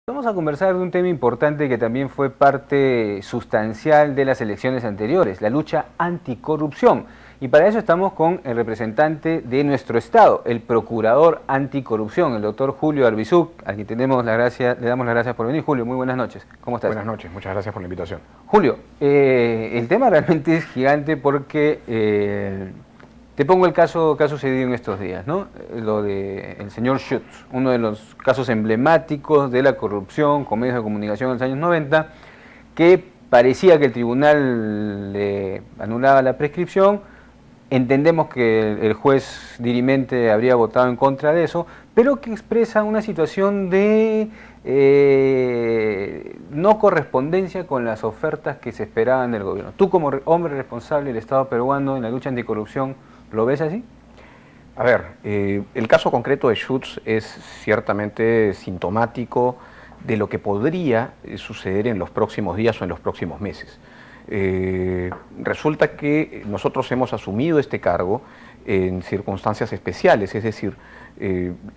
Vamos a conversar de un tema importante que también fue parte sustancial de las elecciones anteriores, la lucha anticorrupción. Y para eso estamos con el representante de nuestro Estado, el procurador anticorrupción, el doctor Julio Arbizu, a quien le damos las gracias por venir. Julio, muy buenas noches. ¿Cómo estás? Buenas noches, muchas gracias por la invitación. Julio, el tema realmente es gigante porque te pongo el caso que ha sucedido en estos días, ¿no? Lo del señor Schutz, uno de los casos emblemáticos de la corrupción con medios de comunicación en los años 90, que parecía que el tribunal le anulaba la prescripción. Entendemos que el juez dirimente habría votado en contra de eso, pero que expresa una situación de no correspondencia con las ofertas que se esperaban del gobierno. Tú, como hombre responsable del Estado peruano en la lucha anticorrupción, ¿lo ves así? A ver, el caso concreto de Schutz es ciertamente sintomático de lo que podría suceder en los próximos días o en los próximos meses. Resulta que nosotros hemos asumido este cargo en circunstancias especiales, es decir,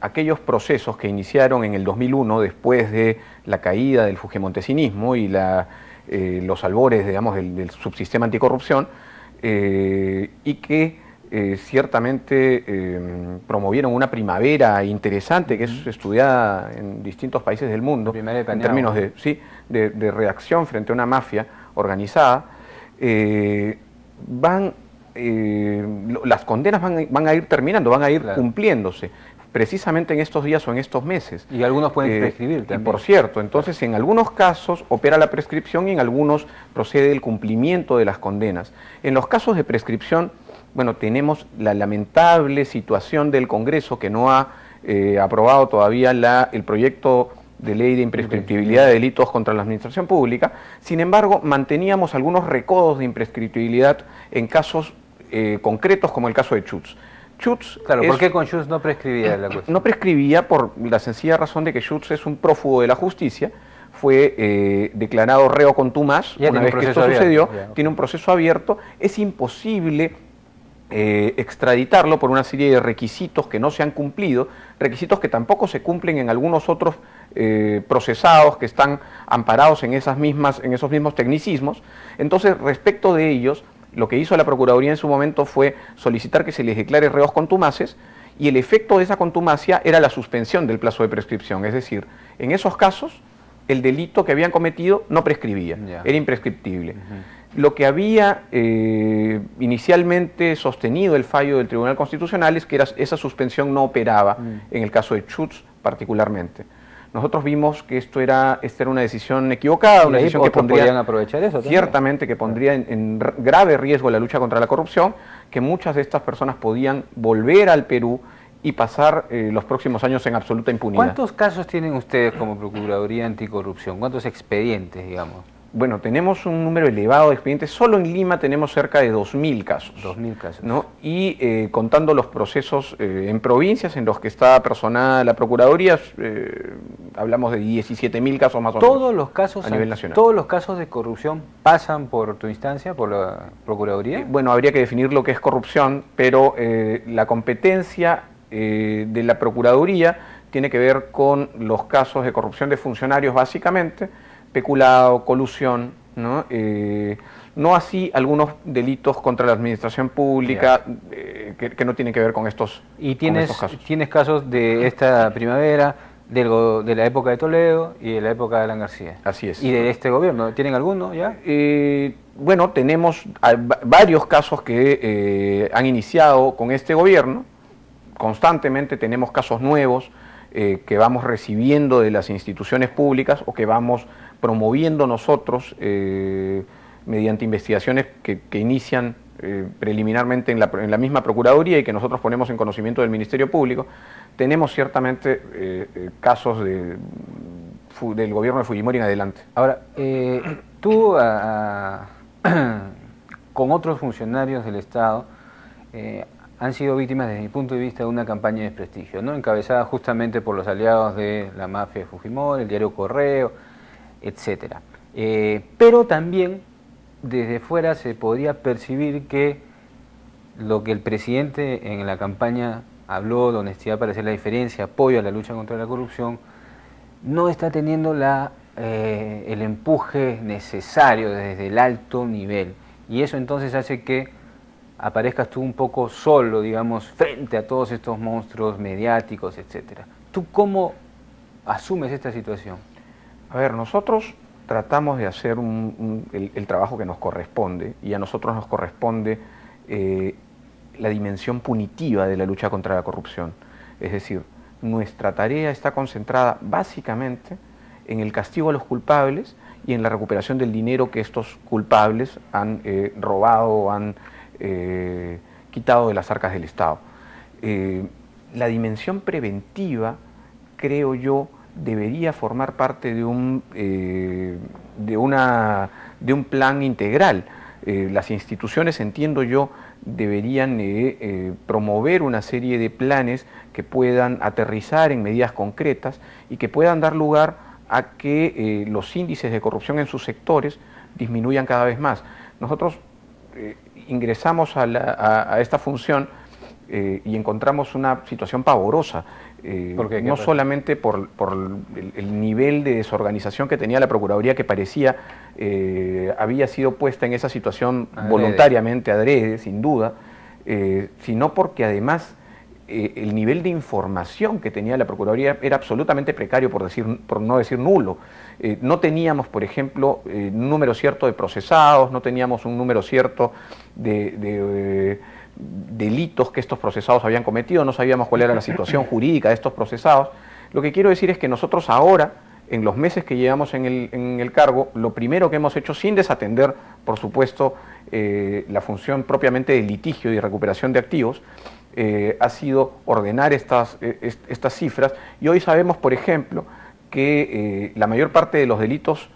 aquellos procesos que iniciaron en el 2001 después de la caída del fujimontesinismo y los albores, digamos, del subsistema anticorrupción, y que ciertamente promovieron una primavera interesante que es estudiada en distintos países del mundo en términos de reacción frente a una mafia organizada. Las condenas van a ir terminando, van a ir cumpliéndose precisamente en estos días o en estos meses. Y algunos pueden prescribir también. Y por cierto, entonces en algunos casos opera la prescripción y en algunos procede el cumplimiento de las condenas. En los casos de prescripción, bueno, tenemos la lamentable situación del Congreso que no ha aprobado todavía el proyecto de ley de imprescriptibilidad de delitos contra la administración pública. Sin embargo, manteníamos algunos recodos de imprescriptibilidad en casos concretos como el caso de Schutz. Claro, ¿por qué con Schutz no prescribía la cuestión? No prescribía por la sencilla razón de que Schutz es un prófugo de la justicia, fue declarado reo contumaz una vez que esto sucedió, tiene un proceso abierto, es imposible extraditarlo por una serie de requisitos que no se han cumplido, requisitos que tampoco se cumplen en algunos otros procesados que están amparados en esos mismos tecnicismos. Entonces, respecto de ellos, lo que hizo la Procuraduría en su momento fue solicitar que se les declare reos contumaces, y el efecto de esa contumacia era la suspensión del plazo de prescripción, es decir, en esos casos el delito que habían cometido no prescribía, era imprescriptible. Lo que había inicialmente sostenido el fallo del Tribunal Constitucional es que esa suspensión no operaba en el caso de Schutz particularmente. Nosotros vimos que esta era una decisión equivocada, una decisión que podrían aprovechar eso ciertamente, que pondría en grave riesgo la lucha contra la corrupción, que muchas de estas personas podían volver al Perú y pasar los próximos años en absoluta impunidad. ¿Cuántos casos tienen ustedes como Procuraduría Anticorrupción? ¿Cuántos expedientes, digamos? Bueno, tenemos un número elevado de expedientes. Solo en Lima tenemos cerca de 2.000 casos. 2.000 casos. ¿No? Y contando los procesos en provincias en los que está personada la Procuraduría, hablamos de 17.000 casos más o menos. ¿Todos los casos a nivel nacional? ¿Todos los casos de corrupción pasan por tu instancia, por la Procuraduría? Bueno, habría que definir lo que es corrupción, pero la competencia de la Procuraduría tiene que ver con los casos de corrupción de funcionarios básicamente, peculado, colusión, ¿no? No así algunos delitos contra la administración pública que no tienen que ver con estos casos. ¿Y tienes casos de esta primavera, de la época de Toledo y de la época de Alan García? Así es. ¿Y de este gobierno? ¿Tienen alguno ya? Bueno, tenemos varios casos que han iniciado con este gobierno. Constantemente tenemos casos nuevos que vamos recibiendo de las instituciones públicas o que vamos promoviendo nosotros mediante investigaciones que inician preliminarmente en la misma Procuraduría y que nosotros ponemos en conocimiento del Ministerio Público. Tenemos ciertamente casos del gobierno de Fujimori en adelante. Ahora, tú con otros funcionarios del Estado han sido víctimas, desde mi punto de vista, de una campaña de desprestigio, ¿no? Encabezada justamente por los aliados de la mafia de Fujimori, el diario Correo, etcétera. Pero también desde fuera se podría percibir que lo que el presidente en la campaña habló de honestidad para hacer la diferencia, apoyo a la lucha contra la corrupción, no está teniendo el empuje necesario desde el alto nivel. Y eso entonces hace que aparezcas tú un poco solo, digamos, frente a todos estos monstruos mediáticos, etcétera. ¿Tú cómo asumes esta situación? A ver, nosotros tratamos de hacer el trabajo que nos corresponde, y a nosotros nos corresponde la dimensión punitiva de la lucha contra la corrupción. Es decir, nuestra tarea está concentrada básicamente en el castigo a los culpables y en la recuperación del dinero que estos culpables han robado o han quitado de las arcas del Estado. La dimensión preventiva, creo yo, debería formar parte de un plan integral. Las instituciones, entiendo yo, deberían promover una serie de planes que puedan aterrizar en medidas concretas y que puedan dar lugar a que los índices de corrupción en sus sectores disminuyan cada vez más. Nosotros ingresamos a esta función y encontramos una situación pavorosa. No solamente por el nivel de desorganización que tenía la Procuraduría, que parecía había sido puesta en esa situación voluntariamente, adrede, sin duda, sino porque además el nivel de información que tenía la Procuraduría era absolutamente precario, por no decir nulo. No teníamos, por ejemplo, un número cierto de procesados, no teníamos un número cierto de delitos que estos procesados habían cometido, no sabíamos cuál era la situación jurídica de estos procesados. Lo que quiero decir es que nosotros ahora, en los meses que llevamos en el cargo, lo primero que hemos hecho, sin desatender, por supuesto, la función propiamente de litigio y recuperación de activos, ha sido ordenar estas cifras, y hoy sabemos, por ejemplo, que la mayor parte de los delitos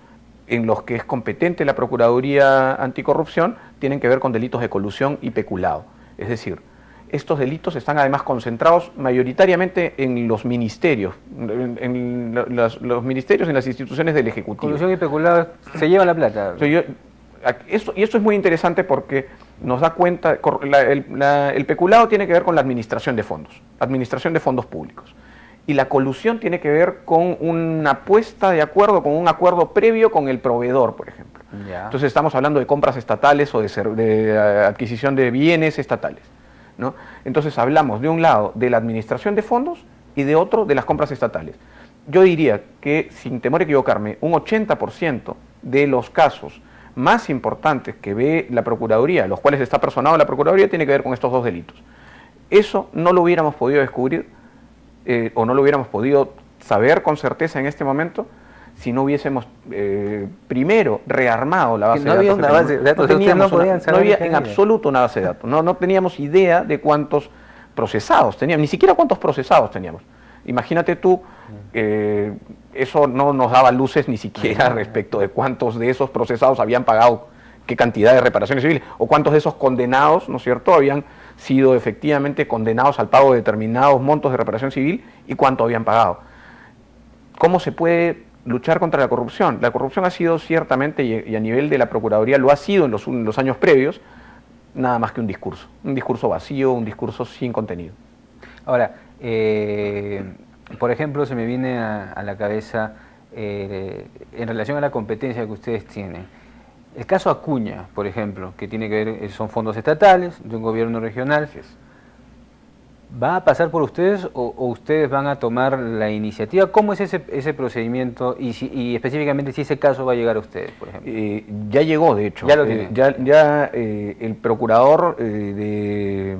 en los que es competente la Procuraduría Anticorrupción tienen que ver con delitos de colusión y peculado. Es decir, estos delitos están además concentrados mayoritariamente en los ministerios, en los ministerios y en las instituciones del Ejecutivo. Colusión y peculado se llevan la plata. Y esto es muy interesante porque nos da cuenta, el peculado tiene que ver con la administración de fondos públicos. Y la colusión tiene que ver con una puesta de acuerdo, con un acuerdo previo con el proveedor, por ejemplo. Ya. Entonces estamos hablando de compras estatales o de adquisición de bienes estatales, ¿no? Entonces hablamos de un lado de la administración de fondos y de otro de las compras estatales. Yo diría que, sin temor a equivocarme, un 80% de los casos más importantes que ve la Procuraduría, los cuales está personado la Procuraduría, tiene que ver con estos dos delitos. Eso no lo hubiéramos podido descubrir o no lo hubiéramos podido saber con certeza en este momento si no hubiésemos primero rearmado la base de datos. No había una base de datos, no había en absoluto una base de datos, no teníamos idea de cuántos procesados teníamos, ni siquiera cuántos procesados teníamos. Imagínate tú, eso no nos daba luces ni siquiera respecto de cuántos de esos procesados habían pagado qué cantidad de reparaciones civiles, o cuántos de esos condenados, ¿no es cierto?, habían sido efectivamente condenados al pago de determinados montos de reparación civil y cuánto habían pagado. ¿Cómo se puede luchar contra la corrupción? La corrupción ha sido ciertamente, y a nivel de la Procuraduría lo ha sido en los años previos, nada más que un discurso vacío, un discurso sin contenido. Ahora, por ejemplo, se me viene a la cabeza, en relación a la competencia que ustedes tienen, el caso Acuña, por ejemplo, que tiene que ver, son fondos estatales de un gobierno regional. ¿Va a pasar por ustedes o ustedes van a tomar la iniciativa? ¿Cómo es ese procedimiento y específicamente si ese caso va a llegar a ustedes, por ejemplo? Ya llegó, de hecho. Ya lo tienen. El procurador de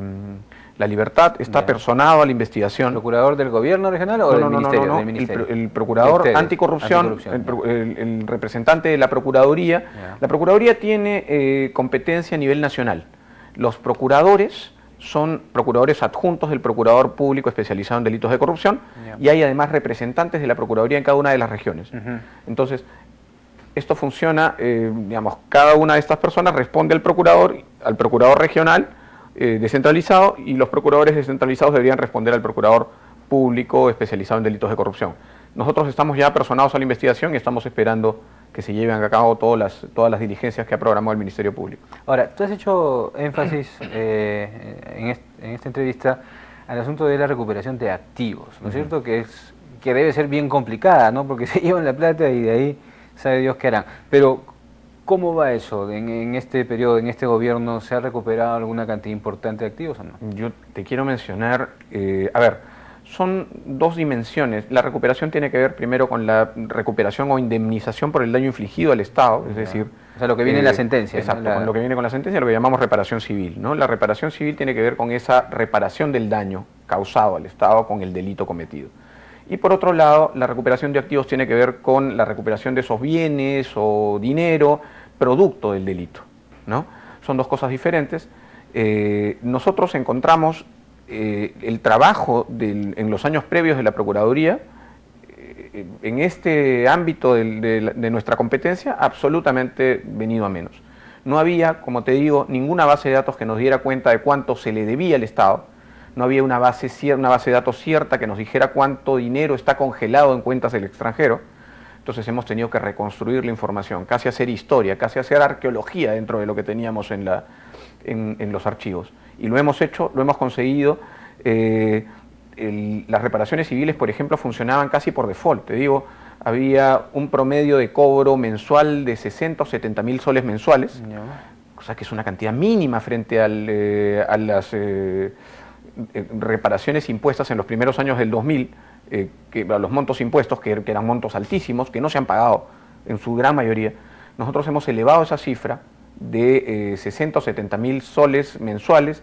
La Libertad está personado a la investigación. ¿El procurador del gobierno regional o del ministerio? No. Del ministerio. El procurador anticorrupción, el representante de la Procuraduría. Ya. La Procuraduría tiene competencia a nivel nacional. Los procuradores son procuradores adjuntos del Procurador Público especializado en delitos de corrupción, y hay además representantes de la Procuraduría en cada una de las regiones. Entonces, esto funciona, digamos, cada una de estas personas responde al procurador regional descentralizado, y los procuradores descentralizados deberían responder al Procurador Público especializado en delitos de corrupción. Nosotros estamos ya personados a la investigación y estamos esperando que se lleven a cabo todas las diligencias que ha programado el Ministerio Público. Ahora, tú has hecho énfasis en esta entrevista al asunto de la recuperación de activos, ¿no es cierto? Que que debe ser bien complicada, ¿no? Porque se llevan la plata y de ahí sabe Dios qué harán. Pero, ¿cómo va eso? En este periodo, en este gobierno, ¿se ha recuperado alguna cantidad importante de activos o no? Yo te quiero mencionar, a ver, son dos dimensiones. La recuperación tiene que ver primero con la recuperación o indemnización por el daño infligido al Estado, es decir... O sea, lo que viene en la sentencia. Exacto, ¿no? Con lo que viene con la sentencia, lo que llamamos reparación civil, ¿no? La reparación civil tiene que ver con esa reparación del daño causado al Estado con el delito cometido. Y por otro lado, la recuperación de activos tiene que ver con la recuperación de esos bienes o dinero producto del delito, ¿no? Son dos cosas diferentes. Nosotros encontramos el trabajo en los años previos de la Procuraduría en este ámbito de nuestra competencia absolutamente venido a menos. No había, como te digo, ninguna base de datos que nos diera cuenta de cuánto se le debía al Estado. No había una base de datos cierta que nos dijera cuánto dinero está congelado en cuentas del extranjero. Entonces hemos tenido que reconstruir la información, casi hacer historia, casi hacer arqueología dentro de lo que teníamos en los archivos. Y lo hemos hecho, lo hemos conseguido. Las reparaciones civiles, por ejemplo, funcionaban casi por default. Te digo, había un promedio de cobro mensual de 60 o 70 mil soles mensuales, cosa que es una cantidad mínima frente a las reparaciones impuestas en los primeros años del 2000, a los montos impuestos, que eran montos altísimos, que no se han pagado en su gran mayoría. Nosotros hemos elevado esa cifra de 60 o 70 mil soles mensuales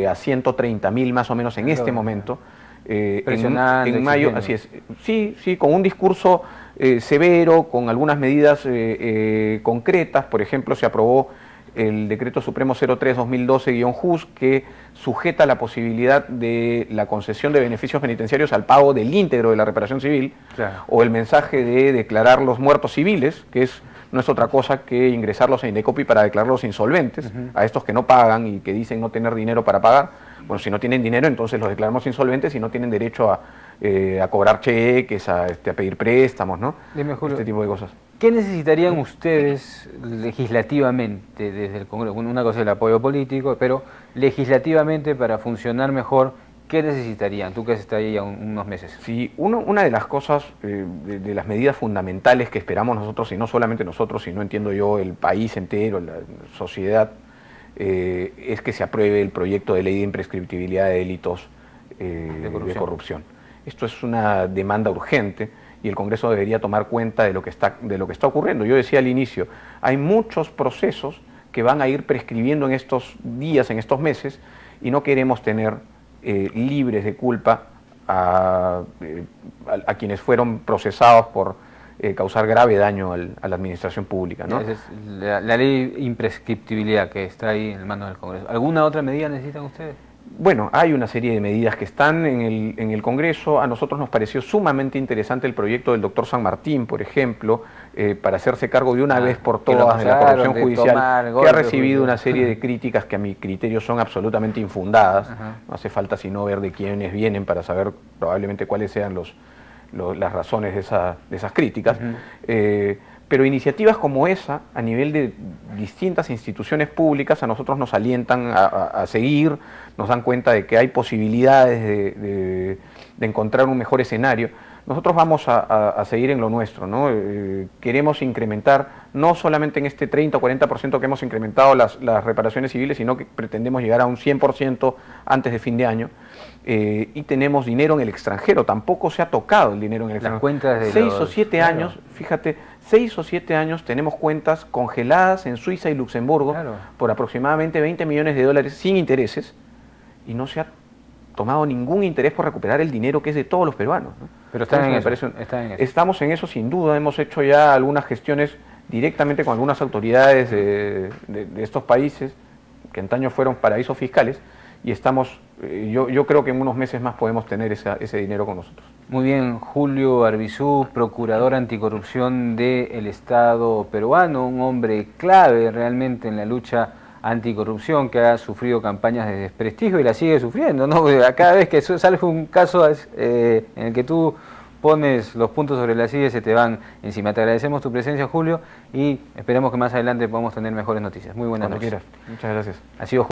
a 130 mil más o menos en este momento. En mayo, así es. Sí, con un discurso severo, con algunas medidas concretas. Por ejemplo, se aprobó el Decreto Supremo 03-2012-JUS, que sujeta la posibilidad de la concesión de beneficios penitenciarios al pago del íntegro de la reparación civil, claro, o el mensaje de declarar los muertos civiles, que no es otra cosa que ingresarlos a Indecopi para declararlos insolventes, a estos que no pagan y que dicen no tener dinero para pagar. Bueno, si no tienen dinero, entonces los declaramos insolventes y no tienen derecho a cobrar cheques, a pedir préstamos, ¿no? Dime, Julio, este tipo de cosas. ¿Qué necesitarían ustedes legislativamente desde el Congreso? Una cosa es el apoyo político, pero legislativamente para funcionar mejor, ¿qué necesitarían? Tú que has estado ahí ya unos meses. Sí, una de las cosas, de las medidas fundamentales que esperamos nosotros, y no solamente nosotros, sino entiendo yo el país entero, la sociedad, es que se apruebe el proyecto de ley de imprescriptibilidad de delitos de corrupción. Esto es una demanda urgente y el Congreso debería tomar cuenta de lo que está ocurriendo. Yo decía al inicio, hay muchos procesos que van a ir prescribiendo en estos días, en estos meses, y no queremos tener libres de culpa a quienes fueron procesados por causar grave daño a la administración pública, ¿no? Esa es la ley de imprescriptibilidad que está ahí en el mando del Congreso. ¿Alguna otra medida necesitan ustedes? Bueno, hay una serie de medidas que están en el Congreso. A nosotros nos pareció sumamente interesante el proyecto del doctor San Martín, por ejemplo, para hacerse cargo de una vez por todas de la corrupción judicial, que ha recibido una serie de críticas que a mi criterio son absolutamente infundadas. No hace falta sino ver de quiénes vienen para saber probablemente cuáles sean las razones de esas críticas. Pero iniciativas como esa, a nivel de distintas instituciones públicas, a nosotros nos alientan a seguir, nos dan cuenta de que hay posibilidades de encontrar un mejor escenario. Nosotros vamos a seguir en lo nuestro, ¿no? Queremos incrementar, no solamente en este 30 o 40% que hemos incrementado las reparaciones civiles, sino que pretendemos llegar a un 100% antes de fin de año. Y tenemos dinero en el extranjero, tampoco se ha tocado el dinero en el extranjero. Las cuentas de 6 o 7 años, fíjate, 6 o 7 años tenemos cuentas congeladas en Suiza y Luxemburgo, claro, por aproximadamente 20 millones de dólares sin intereses, y no se ha tomado ningún interés por recuperar el dinero que es de todos los peruanos, ¿no? Pero están en eso. Estamos en eso sin duda, hemos hecho ya algunas gestiones directamente con algunas autoridades de estos países que antaño fueron paraísos fiscales, y estamos, yo creo que en unos meses más podemos tener ese dinero con nosotros. Muy bien, Julio Arbizu, procurador anticorrupción del Estado peruano, un hombre clave realmente en la lucha anticorrupción, que ha sufrido campañas de desprestigio y la sigue sufriendo, ¿no? Cada vez que sale un caso en el que tú pones los puntos sobre las sillas, se te van encima. Te agradecemos tu presencia, Julio, y esperemos que más adelante podamos tener mejores noticias. Muy buenas noches. Muchas gracias. Ha sido